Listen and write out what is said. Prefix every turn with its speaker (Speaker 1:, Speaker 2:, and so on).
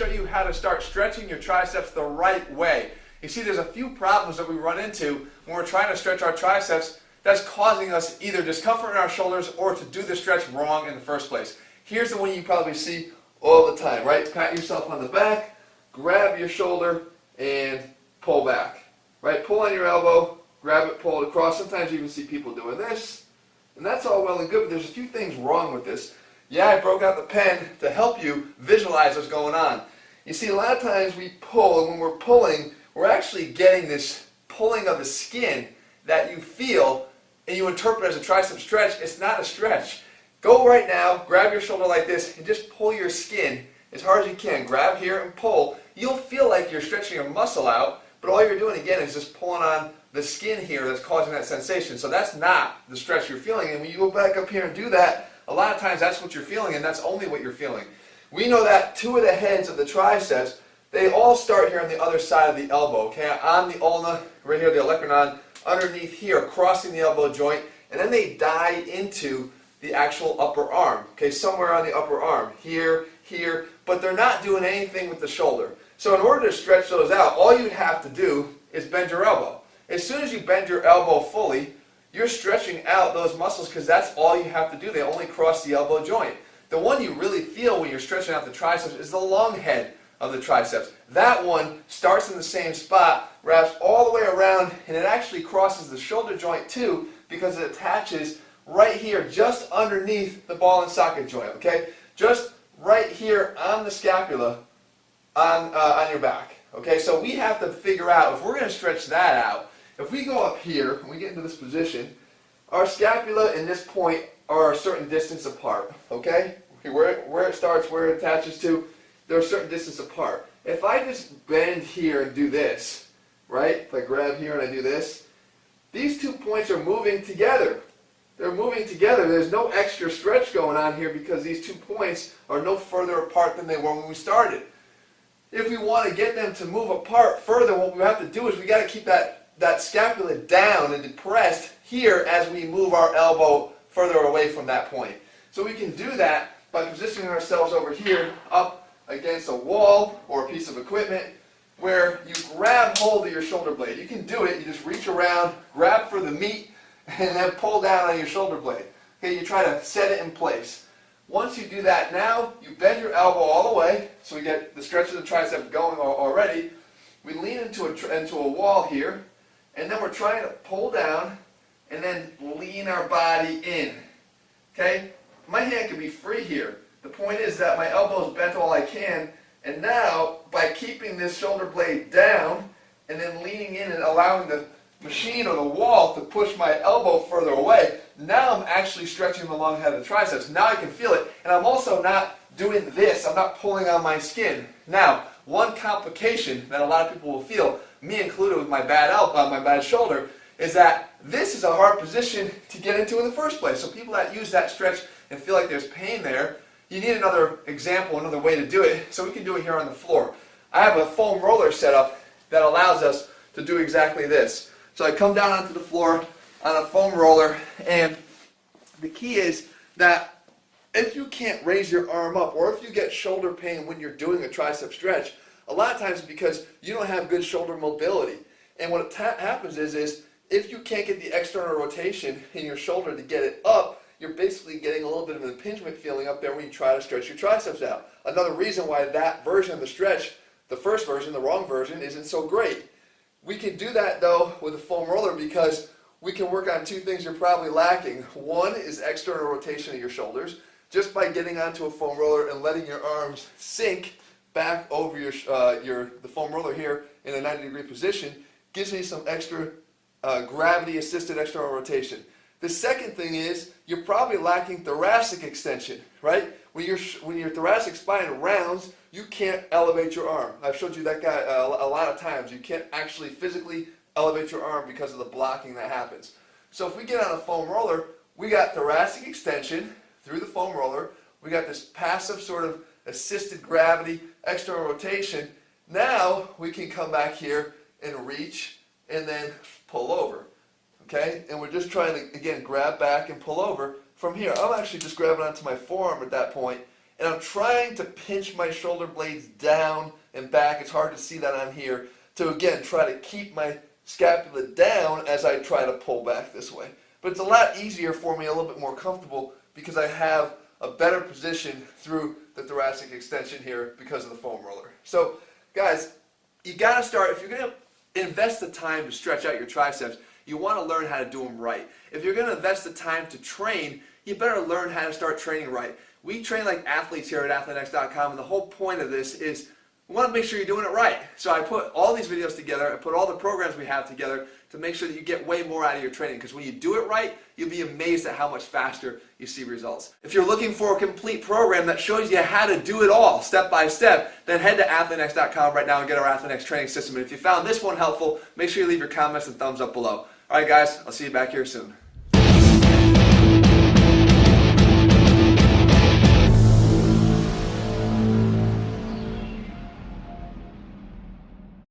Speaker 1: show you how to start stretching your triceps the right way. You see, there's a few problems that we run into when we're trying to stretch our triceps that's causing us either discomfort in our shoulders or to do the stretch wrong in the first place. Here's the one you probably see all the time, right? Pat yourself on the back, grab your shoulder, and pull back, right? Pull on your elbow, grab it, pull it across. Sometimes you even see people doing this, and that's all well and good, but there's a few things wrong with this. Yeah, I broke out the pen to help you visualize what's going on. You see, a lot of times we pull, and when we're pulling, we're actually getting this pulling of the skin that you feel, and you interpret as a tricep stretch. It's not a stretch. Go right now, grab your shoulder like this, and just pull your skin as hard as you can. Grab here and pull. You'll feel like you're stretching your muscle out, but all you're doing again is just pulling on the skin here that's causing that sensation. So that's not the stretch you're feeling, and when you go back up here and do that, a lot of times that's what you're feeling, and that's only what you're feeling. We know that two of the heads of the triceps, they all start here on the other side of the elbow, okay? On the ulna, right here, the olecranon, underneath here, crossing the elbow joint, and then they die into the actual upper arm, okay? Somewhere on the upper arm, here, here, but they're not doing anything with the shoulder. So in order to stretch those out, all you'd have to do is bend your elbow. As soon as you bend your elbow fully, you're stretching out those muscles because that's all you have to do. They only cross the elbow joint. The one you really feel when you're stretching out the triceps is the long head of the triceps. That one starts in the same spot, wraps all the way around, and it actually crosses the shoulder joint too because it attaches right here just underneath the ball and socket joint, okay? Just right here on the scapula on your back, okay? So we have to figure out, if we're going to stretch that out, if we go up here and we get into this position, our scapula and this point are a certain distance apart, okay? Where it starts, where it attaches to, they're a certain distance apart. If I just bend here and do this, right? If I grab here and I do this, these 2 points are moving together. They're moving together. There's no extra stretch going on here because these 2 points are no further apart than they were when we started. If we want to get them to move apart further, what we have to do is we got to keep that scapula down and depressed here as we move our elbow further away from that point. So we can do that by positioning ourselves over here up against a wall or a piece of equipment where you grab hold of your shoulder blade. You can do it, you just reach around, grab for the meat, and then pull down on your shoulder blade. Okay, you try to set it in place. Once you do that, now you bend your elbow all the way, so we get the stretch of the tricep going already. We lean into a wall here, and then we're trying to pull down and then lean our body in. Okay? My hand can be free here. The point is that my elbow is bent all I can, and now by keeping this shoulder blade down and then leaning in and allowing the machine or the wall to push my elbow further away, now I'm actually stretching the long head of the triceps. Now I can feel it, and I'm also not doing this. I'm not pulling on my skin. Now, one complication that a lot of people will feel, me included with my bad elbow, my bad shoulder, is that this is a hard position to get into in the first place. So people that use that stretch and feel like there's pain there, you need another example, another way to do it. So we can do it here on the floor. I have a foam roller set up that allows us to do exactly this. So I come down onto the floor on a foam roller, and the key is that if you can't raise your arm up, or if you get shoulder pain when you're doing a tricep stretch, a lot of times it's because you don't have good shoulder mobility. And what happens is if you can't get the external rotation in your shoulder to get it up, you're basically getting a little bit of an impingement feeling up there when you try to stretch your triceps out. Another reason why that version of the stretch, the first version, the wrong version, isn't so great. We can do that though with a foam roller because we can work on two things you're probably lacking. One is external rotation of your shoulders. Just by getting onto a foam roller and letting your arms sink back over the foam roller here in a 90-degree position gives me some extra gravity-assisted external rotation. The second thing is you're probably lacking thoracic extension, right? When your thoracic spine rounds, you can't elevate your arm. I've showed you that guy a lot of times. You can't actually physically elevate your arm because of the blocking that happens. So if we get on a foam roller, we got thoracic extension through the foam roller. We got this passive sort of assisted gravity, external rotation. Now we can come back here and reach and then pull over. Okay? And we're just trying to, again, grab back and pull over from here. I'm actually just grabbing onto my forearm at that point,
Speaker 2: and I'm trying to pinch my shoulder blades down and back. It's hard to see that on here, to again try to keep my scapula down as I try to pull back this way. But it's a lot easier for me, a little bit more comfortable, because I have a better position through the thoracic extension here because of the foam roller. So guys, you got to start, if you're going to invest the time to stretch out your triceps, you want to learn how to do them right. If you're going to invest the time to train, you better learn how to start training right. We train like athletes here at AthleanX.com, and the whole point of this is we want to make sure you're doing it right. So I put all these videos together, I put all the programs we have together to make sure that you get way more out of your training, because when you do it right, you'll be amazed at how much faster you see results. If you're looking for a complete program that shows you how to do it all step by step, then head to AthleanX.com right now and get our AthleanX training system. And if you found this one helpful, make sure you leave your comments and thumbs up below. Alright guys, I'll see you back here soon.